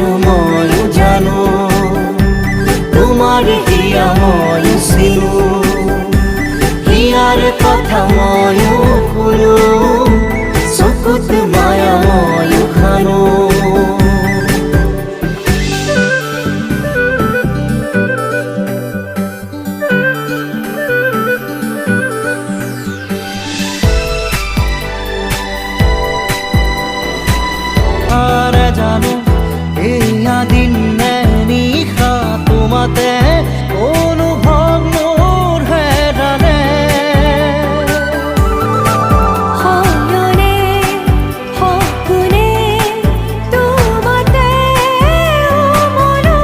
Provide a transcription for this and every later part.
জানো মই জানো তোমার হিয়া মই চিনো হিয়ার কথা মই শুনো চকুত মায়া মই খানো জানো এয়া দিন নিশা তোমাতে অনুভৱ মোৰ হেৰালে সয়নে সপোনে তোমাতে মনো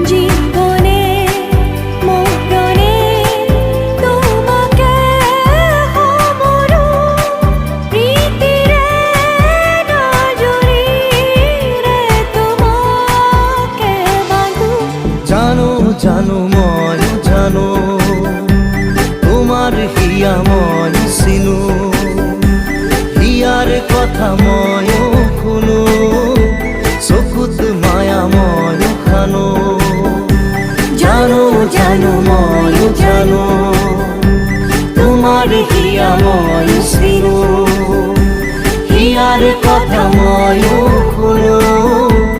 জীৱনে মৰণে তোমাকে সমৰো প্ৰীতিৰে জানো মই জানো তোমার হিয়া মই চিনো হিয়ার কথা মই শুনো চকুত মায়া মই খানো জানো জানো মই জানো তোমার হিয়া মই চিনো হিয়ার কথা মই